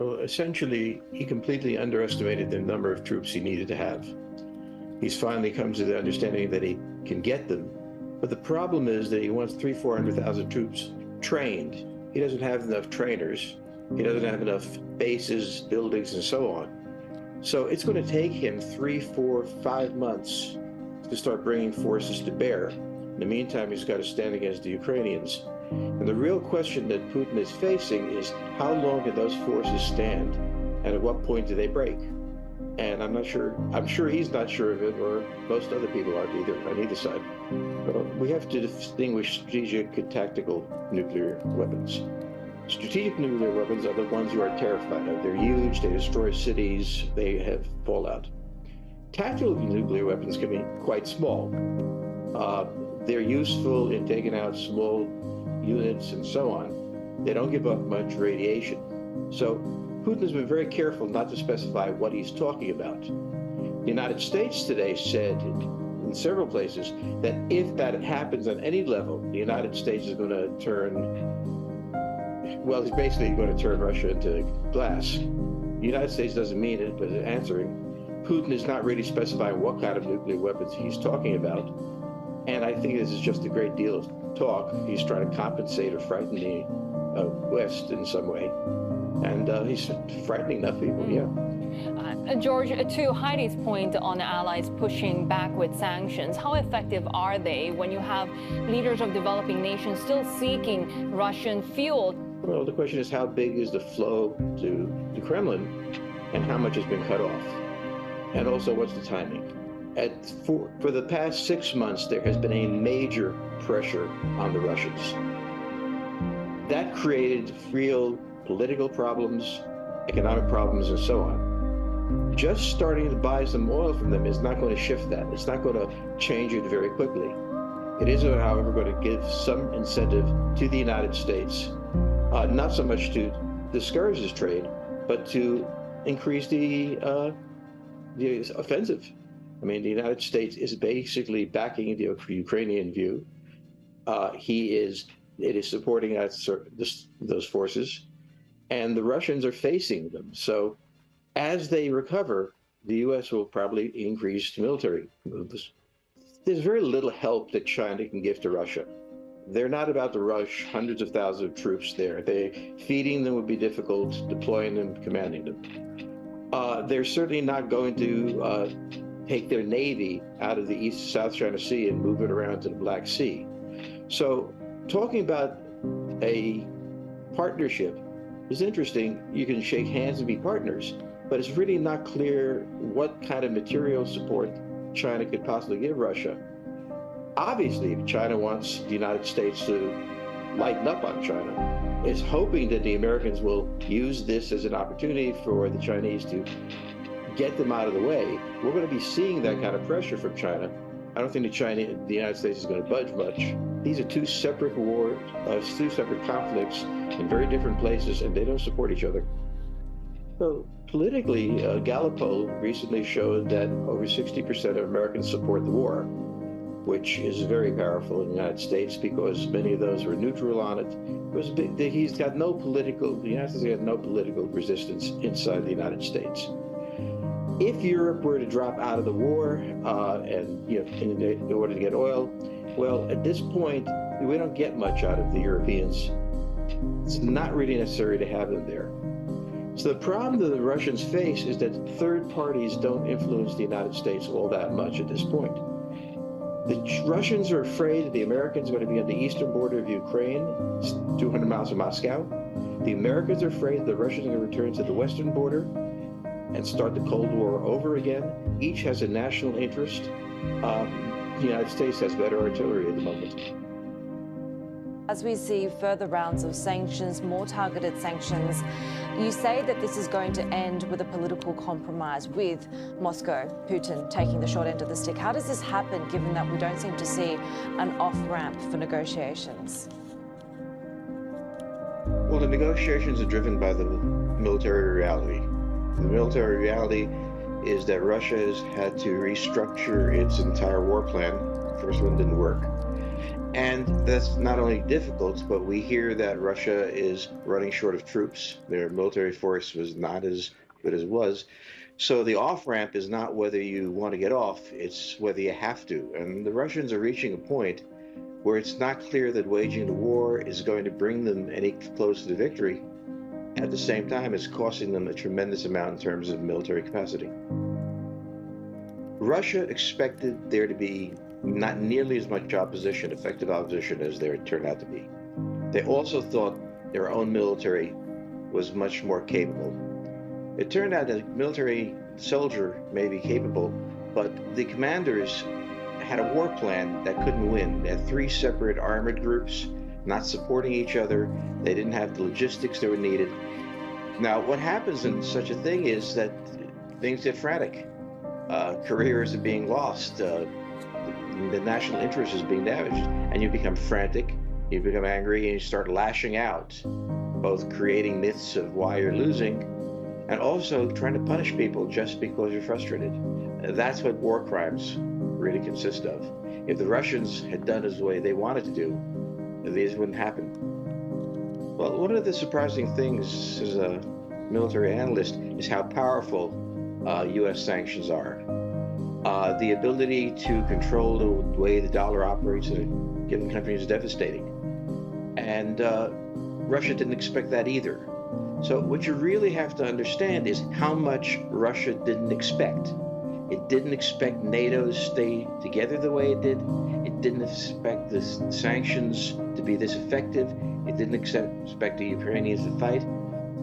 Well, essentially, he completely underestimated the number of troops he needed to have. He's finally come to the understanding that he can get them. But the problem is that he wants 400,000 troops trained. He doesn't have enough trainers. He doesn't have enough bases, buildings, and so on. So it's going to take him 3, 4, 5 months to start bringing forces to bear. In the meantime, he's got to stand against the Ukrainians. And the real question that Putin is facing is how long can those forces stand, and at what point do they break? And I'm sure he's not sure of it, or most other people aren't either, on either side. But we have to distinguish strategic and tactical nuclear weapons. Strategic nuclear weapons are the ones you are terrified of. They're huge, they destroy cities, they have fallout. Tactical nuclear weapons can be quite small. They're useful in taking out small units and so on. They don't give up much radiation. So Putin has been very careful not to specify what he's talking about. The United States today said in several places that if that happens on any level, the United States is going to he's basically going to turn Russia into glass. The United States doesn't mean it, but answering, Putin is not really specifying what kind of nuclear weapons he's talking about. And I think this is just a great deal of talk. He's trying to compensate or frighten the West in some way. And he's frightening enough people, yeah. George, to Heidi's point on allies pushing back with sanctions, how effective are they when you have leaders of developing nations still seeking Russian fuel? Well, the question is how big is the flow to the Kremlin and how much has been cut off? And also, what's the timing? For the past 6 months, there has been a major pressure on the Russians. That created real political problems, economic problems, and so on. Just starting to buy some oil from them is not going to shift that. It's not going to change it very quickly. It is, however, going to give some incentive to the United States, not so much to discourage this trade, but to increase the offensive. I mean, the United States is basically backing the Ukrainian view. It is supporting those forces, and the Russians are facing them. So as they recover, the U.S. will probably increase military moves. There's very little help that China can give to Russia. They're not about to rush hundreds of thousands of troops there. Feeding them would be difficult, deploying them, commanding them. They're certainly not going to take their navy out of the South China Sea and move it around to the Black Sea. So talking about a partnership is interesting. You can shake hands and be partners, but it's really not clear what kind of material support China could possibly give Russia. Obviously, if China wants the United States to lighten up on China, it's hoping that the Americans will use this as an opportunity for the Chinese to get them out of the way. We're going to be seeing that kind of pressure from China. I don't think the United States is going to budge much. These are two separate wars, two separate conflicts in very different places, and they don't support each other. So politically, Gallup poll recently showed that over 60% of Americans support the war, which is very powerful in the United States because many of those were neutral on it. The United States got no political resistance inside the United States. If Europe were to drop out of the war in order to get oil, well, at this point, we don't get much out of the Europeans. It's not really necessary to have them there. So the problem that the Russians face is that third parties don't influence the United States all that much at this point. The Russians are afraid that the Americans are going to be on the eastern border of Ukraine, 200 miles from Moscow. The Americans are afraid that the Russians are going to return to the western border and start the Cold War over again. Each has a national interest. The United States has better artillery at the moment. As we see further rounds of sanctions, more targeted sanctions, you say that this is going to end with a political compromise with Moscow, Putin taking the short end of the stick. How does this happen, given that we don't seem to see an off-ramp for negotiations? Well, the negotiations are driven by the military reality. The military reality is that Russia has had to restructure its entire war plan. The first one didn't work. And that's not only difficult, but we hear that Russia is running short of troops. Their military force was not as good as it was. So the off-ramp is not whether you want to get off, it's whether you have to. And the Russians are reaching a point where it's not clear that waging the war is going to bring them any closer to victory. At the same time, it's costing them a tremendous amount in terms of military capacity. Russia expected there to be not nearly as much opposition, effective opposition, as there turned out to be. They also thought their own military was much more capable. It turned out that a military soldier may be capable, but the commanders had a war plan that couldn't win. They had 3 separate armored groups, not supporting each other. They didn't have the logistics that were needed. Now, what happens in such a thing is that things get frantic. Careers are being lost. The national interest is being damaged, and you become frantic, you become angry, and you start lashing out, both creating myths of why you're losing, and also trying to punish people just because you're frustrated. That's what war crimes really consist of. If the Russians had done it the way they wanted to do, these wouldn't happen. Well, one of the surprising things as a military analyst is how powerful U.S. sanctions are. The ability to control the way the dollar operates in a given country is devastating. And Russia didn't expect that either. So what you really have to understand is how much Russia didn't expect. It didn't expect NATO to stay together the way it did. It didn't expect the sanctions to be this effective. It didn't expect the Ukrainians to fight.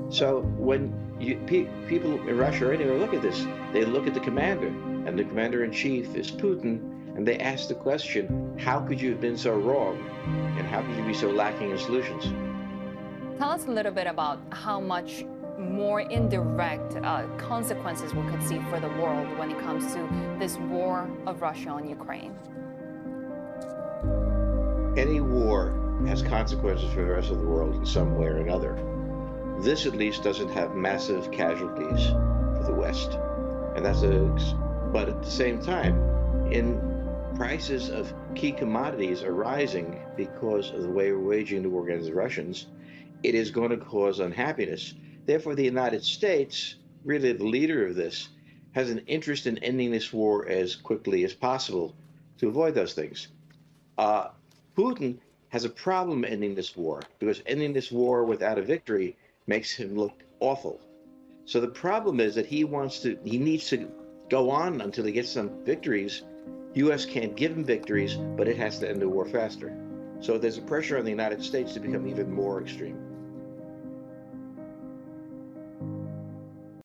So when people in Russia or anywhere look at this, they look at the commander, and the commander-in-chief is Putin, and they ask the question, how could you have been so wrong? And how could you be so lacking in solutions? Tell us a little bit about how much more indirect consequences we could see for the world when it comes to this war of Russia on Ukraine. Any war has consequences for the rest of the world in some way or another. This at least doesn't have massive casualties for the West. And but at the same time, in prices of key commodities are rising because of the way we're waging the war against the Russians, it is going to cause unhappiness. Therefore, the United States, really the leader of this, has an interest in ending this war as quickly as possible to avoid those things. Putin has a problem ending this war because ending this war without a victory makes him look awful. So the problem is that he needs to go on until he gets some victories. U.S. can't give him victories, but it has to end the war faster. So there's a pressure on the United States to become even more extreme.